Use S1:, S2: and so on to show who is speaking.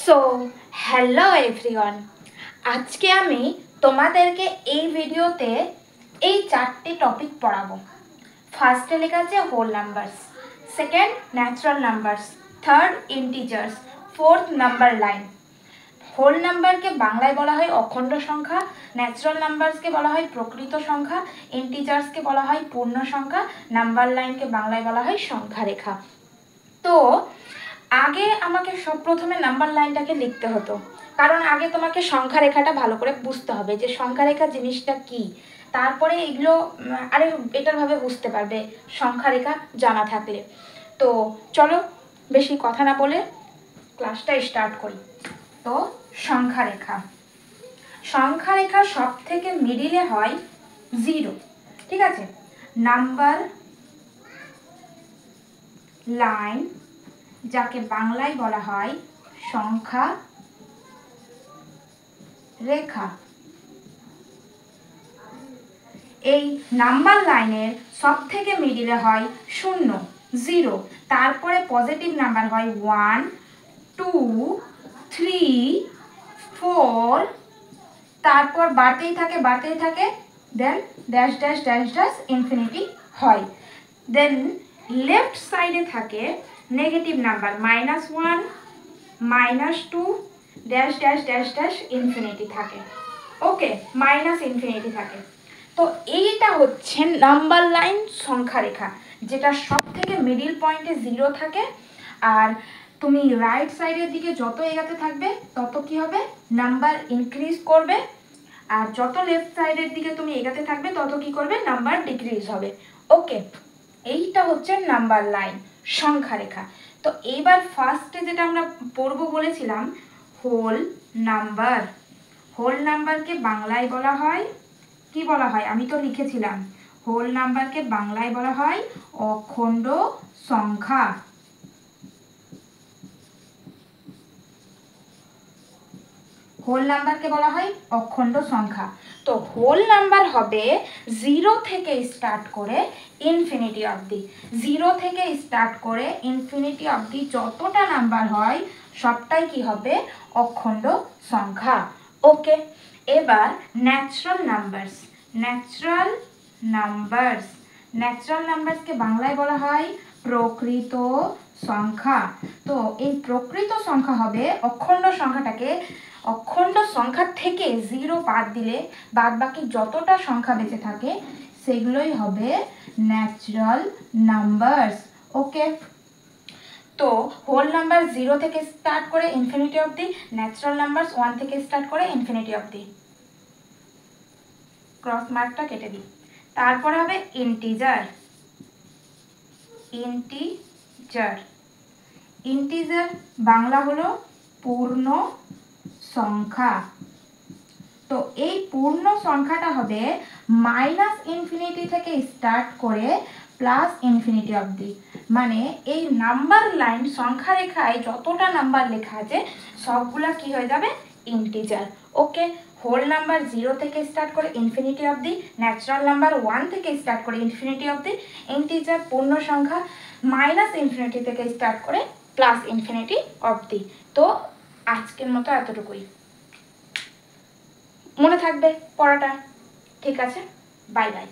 S1: So hello everyone, আজকে আমি তোমাদেরকে এই ভিডিওতে এই চারটি টপিক পড়াবো। ফার্স্টে লেখা আছে whole numbers, second natural numbers, third integers, fourth number line. Whole নাম্বারকে বাংলায় বলা হয় অখণ্ড সংখ্যা, ন্যাচারাল নাম্বারসকে বলা হয় প্রকৃত সংখ্যা, ইন্টিজার্সকে বলা হয় পূর্ণ সংখ্যা, নাম্বার লাইনকে বাংলায় বলা হয় সংখ্যা রেখা। তো আগে আমাকে প্রথমে নাম্বার লাইনটাকে লিখতে হতো, কারণ আগে তোমাকে সংখ্যা রেখাটা ভালো করে বুঝতে হবে যে সংখ্যা রেখা জিনিসটা কি, তারপরে এগুলো আরে বেটার ভাবে বুঝতে পারবে সংখ্যা রেখা জানা থাকলে। তো চলো বেশি কথা না বলে ক্লাসটা স্টার্ট করি। তো সংখ্যা রেখা সব থেকে মিডিলে হয় 0, ঠিক আছে। নাম্বার লাইন যাকে বাংলায় বলা হয় সংখ্যা রেখা। এই নাম্বার লাইনের সব থেকে মিডিলে হয় 0, 0, তারপরে পজিটিভ নাম্বার হয় 1, 2, 3, 4, তারপর বাড়তেই থাকে, then dash dash dash dash infinity হয়। দেন লেফট সাইডে থাকে negative number -1, -2, dash dash dash dash infinity থাকে। ওকে, মাইনাস ইনফিনিটি থাকে। তো এইটা হচ্ছে নাম্বার লাইন সংখ্যা রেখা, যেটা সব থেকে মিডিল পয়েন্টে 0 থাকে। আর তুমি রাইট সাইডের দিকে যত এগাতে থাকবে তত কি হবে, নাম্বার ইনক্রিজ করবে, আর যত লেফট সাইডের দিকে তুমি এগাতে থাকবে তত কি করবে, নাম্বার ডিক্রিজ হবে। ওকে, এইটা হচ্ছে নাম্বার লাইন সংখ্যা রেখা। তো এইবার ফার্স্টে যেটা আমরা পড়বো বলেছিলাম হোল নাম্বার। হোল নাম্বারকে বাংলায় বলা হয় কি বলা হয়, আমি তো লিখেছিলাম হোল নাম্বারকে বাংলায় বলা হয় অখণ্ড সংখ্যা। হোল নাম্বারকে বলা হয় অখণ্ড সংখ্যা। তো হোল নাম্বার হবে 0 থেকে স্টার্ট করে ইনফিনিটি অবধি। 0 থেকে স্টার্ট করে ইনফিনিটি অবধি যতটা নাম্বার হয় সবটাই কি হবে, অখণ্ড সংখ্যা। ওকে, এবার ন্যাচারাল নাম্বারসকে বাংলায় বলা হয় প্রকৃত সংখ্যা। তো এই প্রকৃত সংখ্যা হবে অখণ্ড সংখ্যা থেকে 0 বাদ দিলে বাদ বাকি যতটা সংখ্যা বেঁচে থাকে সেগুলোই হবে ন্যাচারাল নাম্বারস। ওকে, তো হোল নাম্বার 0 থেকে স্টার্ট করে ইনফিনিটি অবধি, ন্যাচারাল নাম্বারস 1 থেকে স্টার্ট করে ইনফিনিটি অবধি। ক্রস মার্কটা কেটে দিই। তারপর হবে ইন্টিজার বাংলা হলো পূর্ণ সংখ্যা। তো এই পূর্ণ সংখ্যাটা হবে -ইনফিনিটি থেকে স্টার্ট করে +ইনফিনিটি অবধি। মানে এই নাম্বার লাইন সংখ্যা রেখায় যতটা নাম্বার লেখা আছে সবগুলা কি হয়ে যাবে, ইন্টিজার। ওকে, হোল নাম্বার 0 থেকে স্টার্ট করে ইনফিনিটি অবধি, ন্যাচারাল নাম্বার 1 থেকে স্টার্ট করে ইনফিনিটি অবধি, ইন্টিজার পূর্ণ সংখ্যা -ইনফিনিটি থেকে স্টার্ট করে +ইনফিনিটি অবধি। তো আজকের মতো এতটুকুই, মনে থাকবে পড়াটা। ঠিক আছে, বাই বাই।